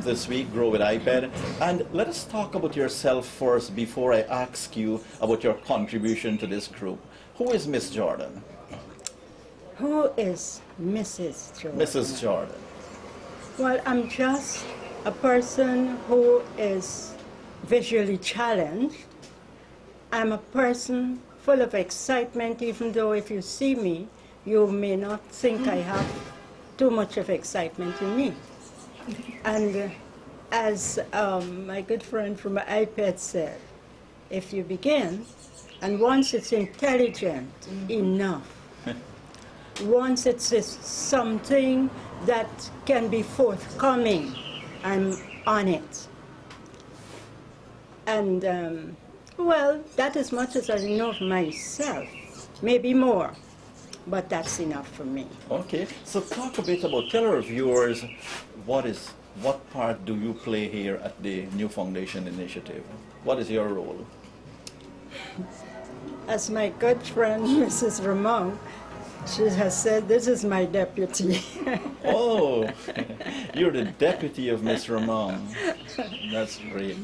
this week, Grow with IPED. And let us talk about yourself first before I ask you about your contribution to this group. Who is Miss Jordan? Who is Mrs. Jordan? Mrs. Jordan. Well, I'm just a person who is visually challenged. I'm a person full of excitement, even though if you see me, you may not think I have too much of excitement in me. And as my good friend from IPED said, if you begin, and once it's intelligent enough, once it's something that can be forthcoming, I'm on it. And, well, that is much as I know of myself, maybe more, but that's enough for me. Okay, so talk a bit about, tell our viewers, what part do you play here at the New Foundation Initiative? What is your role? As my good friend, Mrs. Ramon, she has said, this is my deputy. Oh, you're the deputy of Miss Ramon. That's great.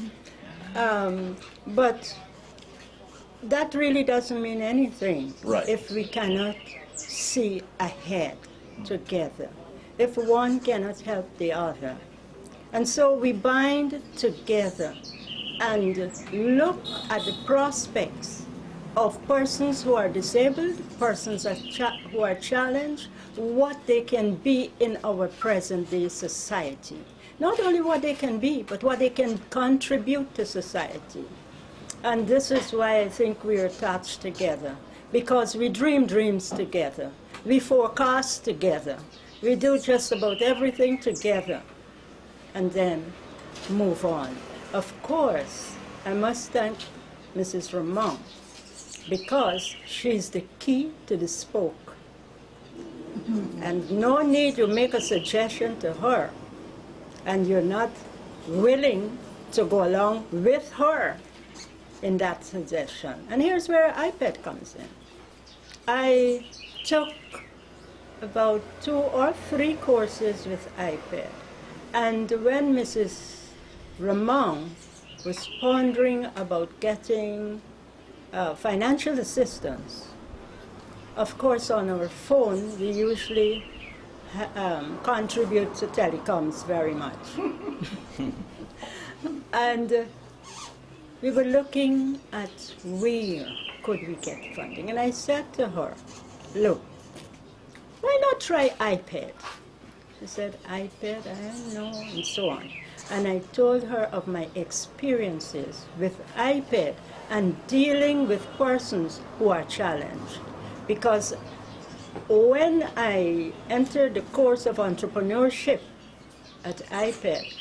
But that really doesn't mean anything if we cannot see ahead together, if one cannot help the other. And so we bind together and look at the prospects of persons who are disabled, persons who are challenged, what they can be in our present-day society. Not only what they can be, but what they can contribute to society. And this is why I think we are attached together, because we dream dreams together. We forecast together. We do just about everything together, and then move on. Of course, I must thank Mrs. Ramon, because she's the key to the spoke. And no need to make a suggestion to her, and you're not willing to go along with her in that suggestion. And here's where IPED comes in. I took about 2 or 3 courses with IPED, and when Mrs. Ramon was pondering about getting financial assistance, of course on our phone we usually contribute to telecoms very much. And we were looking at where could we get funding. And I said to her, look, why not try IPED? She said, IPED, I don't know, and so on. And I told her of my experiences with IPED and dealing with persons who are challenged. Because when I entered the course of entrepreneurship at IPED,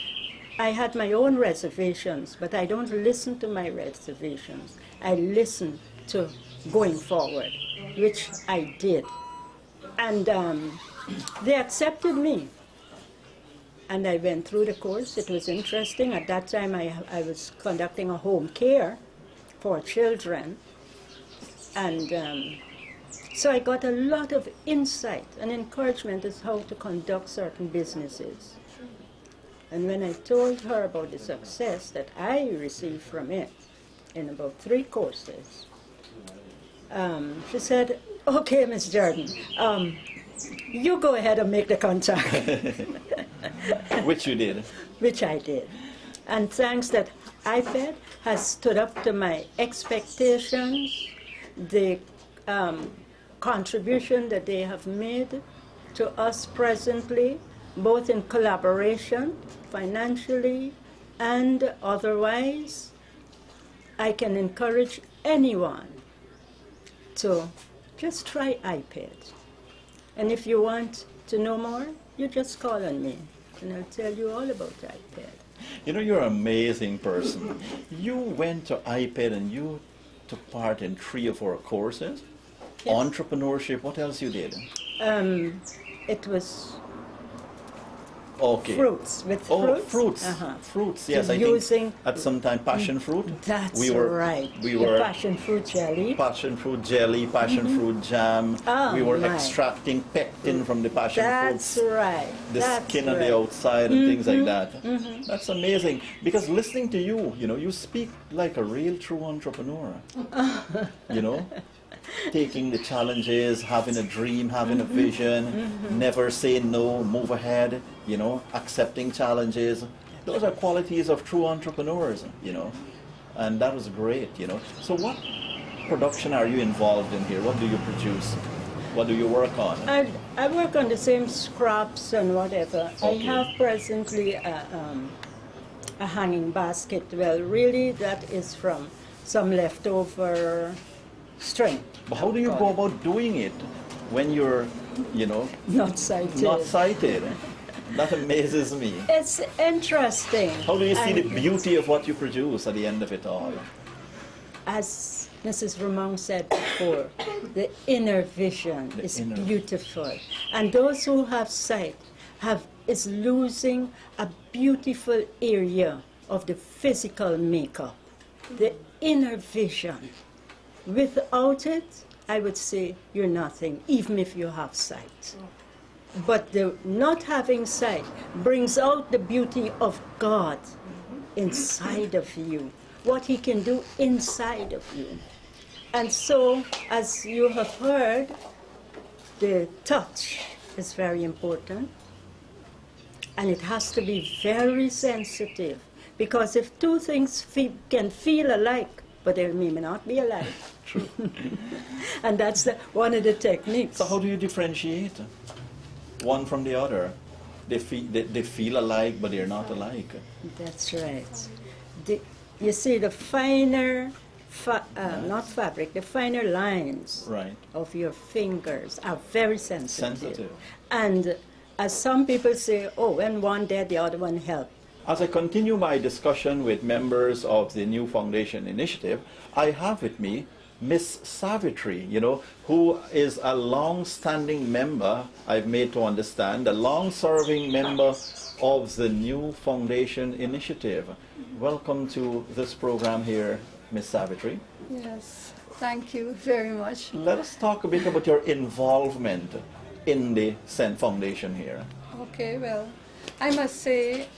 I had my own reservations, but I don't listen to my reservations. I listen to going forward, which I did. And they accepted me. And I went through the course. It was interesting. At that time, I was conducting a home care for children. And so I got a lot of insight and encouragement as how to conduct certain businesses. And when I told her about the success that I received from it in about 3 courses, she said, okay, Ms. Jordan, you go ahead and make the contact. Which you did. Which I did. And thanks that IPED has stood up to my expectations, the contribution that they have made to us presently, both in collaboration, financially, and otherwise, I can encourage anyone to just try IPED. And if you want to know more, you just call on me, and I'll tell you all about IPED. You know, you're an amazing person. You went to IPED and you took part in 3 or 4 courses. Yes. Entrepreneurship, what else you did? It was Okay. Fruits, with Oh, fruits. fruits. Fruits, yes. I think at some time passion fruit. That's right. We were passion fruit jelly. passion fruit jelly, passion fruit jam. Oh, we were my. extracting pectin from the passion That's fruits. right. The That's skin on right. the outside and things like that. That's amazing. Because listening to you, you speak like a real true entrepreneur. Taking the challenges, having a dream, having a vision, never say no, move ahead, accepting challenges. Those are qualities of true entrepreneurs, and that was great, So what production are you involved in here? What do you produce? What do you work on? I work on the same scraps and whatever. Okay. I have presently a hanging basket. Well, really, that is from some leftover string. But how do you go about doing it when you're, Not sighted. not sighted? That amazes me. It's interesting. How do you see the And beauty of what you produce at the end of it all? as Mrs. Ramon said before, the inner vision is beautiful. And those who have sight is losing a beautiful area of the physical makeup, the inner vision. Without it, I would say you're nothing, even if you have sight. But the not having sight brings out the beauty of God inside of you, what He can do inside of you. And so, as you have heard, the touch is very important. And it has to be very sensitive. Because if two things can feel alike, but they may not be alike. True. And that's one of the techniques. So how do you differentiate one from the other? They feel alike, but they're not alike. That's right. You see, the finer, not fabric, the finer lines of your fingers are very sensitive. And as some people say, oh, when one dead, the other one helped. As I continue my discussion with members of the New Foundation Initiative, I have with me Miss Savitri, who is a long-standing member, I've made to understand, a long-serving member of the New Foundation Initiative. Welcome to this program here, Miss Savitri. Yes, thank you very much. Let us talk a bit about your involvement in the Cent Foundation here. Okay, well, I must say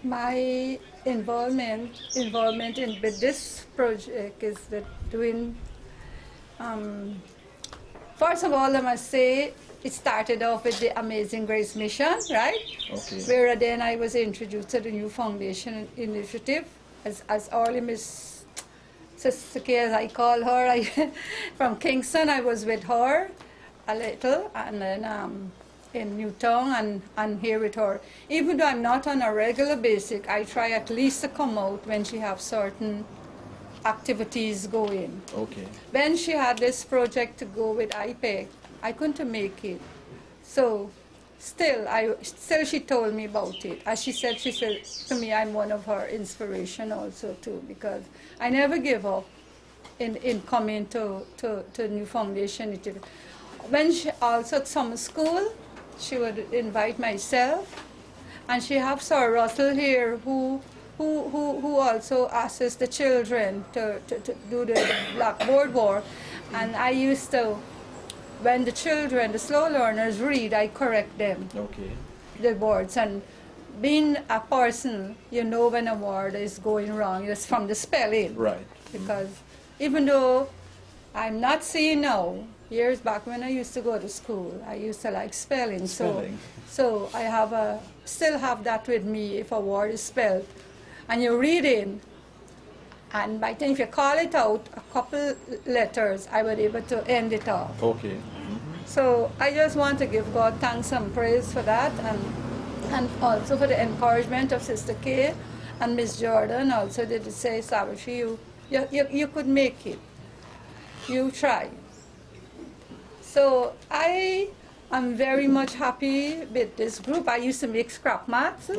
my involvement with this project is that doing, first of all, I must say it started off with the Amazing Grace Mission, right? Okay. Where then I was introduced to the New Foundation Initiative as early Miss Sister K, as I call her. From Kingston, I was with her a little, and then in Newtown and here with her. Even though I'm not on a regular basis, I try at least to come out when she have certain activities going. Okay. When she had this project to go with IPED, I couldn't make it. So still she told me about it. As she said to me, I'm one of her inspiration also too, because I never give up in coming to New Foundation. When she also at summer school, she would invite myself, and she have Sir Russell here who also asks the children to do the blackboard work, and I used to, when the children, the slow learners read, I correct them. Okay. The words, and being a person, when a word is going wrong, it's from the spelling. Right. Because even though I'm not seeing now, years back when I used to go to school, I used to like spelling. So I still have that with me. If a word is spelled and you're reading, and by the time if you call it out a couple letters, I was able to end it off. Okay. So I just want to give God thanks and praise for that, and also for the encouragement of Sister Kay and Miss Jordan. Also did say, Savitri, you could make it. You try. So I am very much happy with this group. I used to make scrap mats,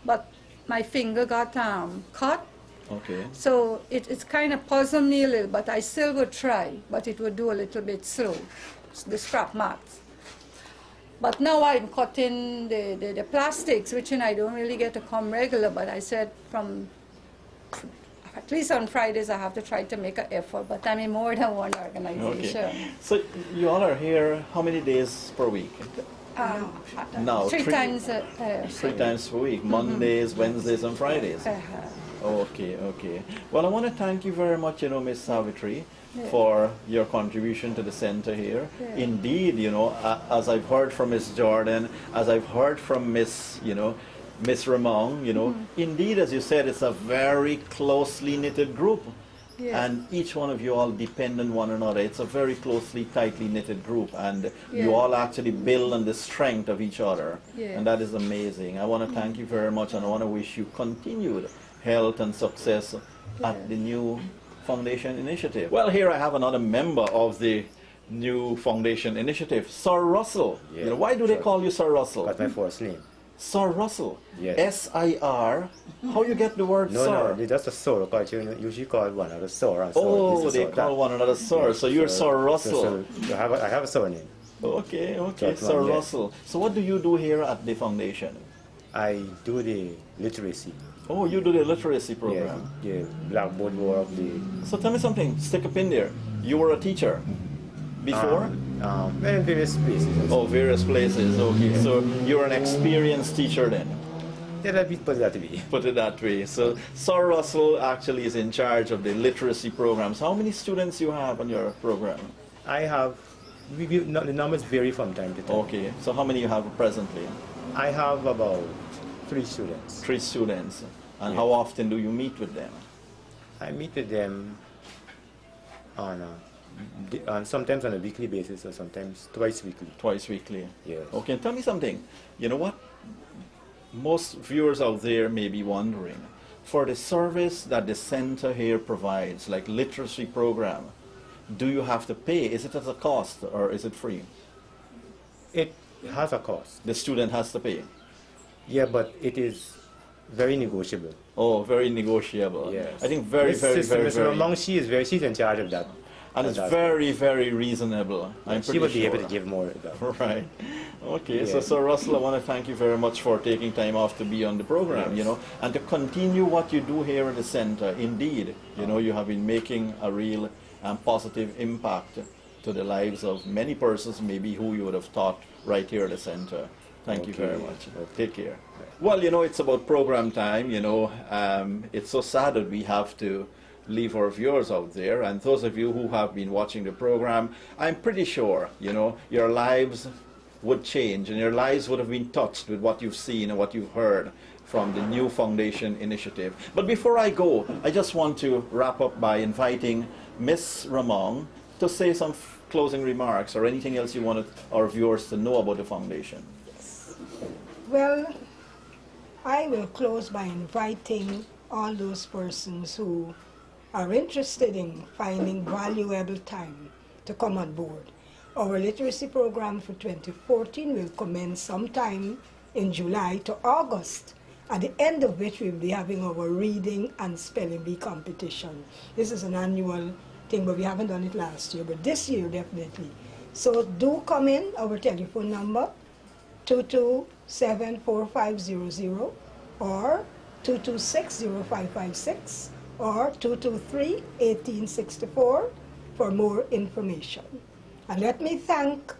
but my finger got cut. Okay. So it's kind of puzzled me a little, but I still would try, but it would do a little bit slow, the scrap mats. But now I'm cutting the plastics, which I don't really get to come regular, but I said from at least on Fridays I have to try to make an effort, but I'm in more than one organization. Okay. So you all are here how many days per week? Now, three times three times per week, Mondays, Wednesdays, and Fridays. Okay, okay. Well, I want to thank you very much, Miss Savitri, for your contribution to the center here. Indeed, as I've heard from Miss Jordan, as I've heard from Miss Ramon, indeed, as you said, it's a very closely knitted group. And each one of you all depend on one another. It's a very closely, tightly knitted group, and you all actually build on the strength of each other. And that is amazing. I want to thank you very much, and I want to wish you continued health and success at the new Foundation Initiative. Well, here I have another member of the new Foundation Initiative, Sir Russell. Why do they call you Sir Russell? That's my first name. Sir Russell. Yes. S-I-R. How you get the word Sir? No, that's a Sir, because you usually call one another Sir. Oh, they call one another Sir. Yes, so you're Sir Russell. So I have a surname. Okay, Sir Russell. So what do you do here at the foundation? I do the literacy. Oh, you do the literacy program. Yeah, blackboard work. So tell me something, stick a pin there. You were a teacher before? In various places. Oh, various places, okay. So you're an experienced teacher then? Yeah, let me put it that way. Put it that way. So Sir Russell actually is in charge of the literacy programs. How many students you have on your program? I have, the numbers vary from time to time. Okay, so how many you have presently? I have about 3 students. 3 students. And how often do you meet with them? I meet with them sometimes on a weekly basis, or sometimes twice weekly. Twice weekly? Yes. Okay, tell me something. You know what? Most viewers out there may be wondering, for the service that the center here provides, like literacy program, do you have to pay? Is it at a cost or is it free? It has a cost. The student has to pay? Yeah, but it is very negotiable. Oh, very negotiable. Yes. I think very. She's in charge of that. And it's very, very reasonable. I'm pretty she would be sure. able to give more. Right. Okay. Yeah. So, Sir Russell, I want to thank you very much for taking time off to be on the program. Yes. And to continue what you do here at the center. Indeed, you have been making a real and positive impact to the lives of many persons, maybe who you would have taught right here at the center. Thank you very much. Take care. Well, it's about program time. It's so sad that we have to leave our viewers out there, and those of you who have been watching the program, I'm pretty sure your lives would change and your lives would have been touched with what you've seen and what you've heard from the new Foundation Initiative. But before I go, I just want to wrap up by inviting Miss Ramon to say some closing remarks or anything else you wanted our viewers to know about the foundation. Well, I will close by inviting all those persons who are interested in finding valuable time to come on board. Our literacy program for 2014 will commence sometime in July to August, at the end of which we'll be having our reading and spelling bee competition. This is an annual thing, but we haven't done it last year, but this year definitely. So do come in. Our telephone number 227-4500 or 226-0556 or 223-1864 for more information. And let me thank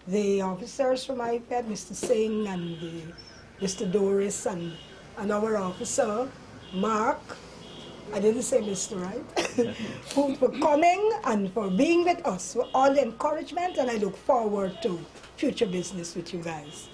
the officers from IPED, Mr. Singh and Mr. Doris and our officer, Mark, I didn't say Mr. Right, for coming and for being with us, for all the encouragement, and I look forward to future business with you guys.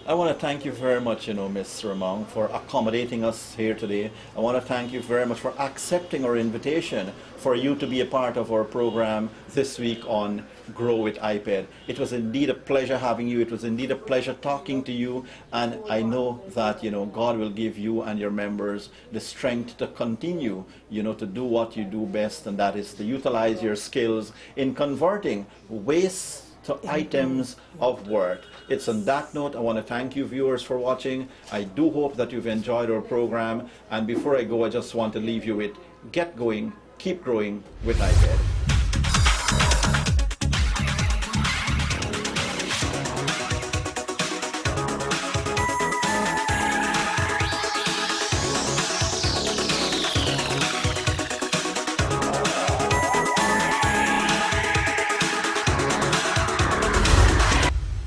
I want to thank you very much, Ms. Ramon, for accommodating us here today. I want to thank you very much for accepting our invitation for you to be a part of our program this week on Grow with IPED. It was indeed a pleasure having you. It was indeed a pleasure talking to you. And I know that, God will give you and your members the strength to continue, to do what you do best, and that is to utilize your skills in converting waste to items of worth. It's on that note I want to thank you viewers for watching. I do hope that you've enjoyed our program, and before I go I just want to leave you with get going, keep growing with IPED.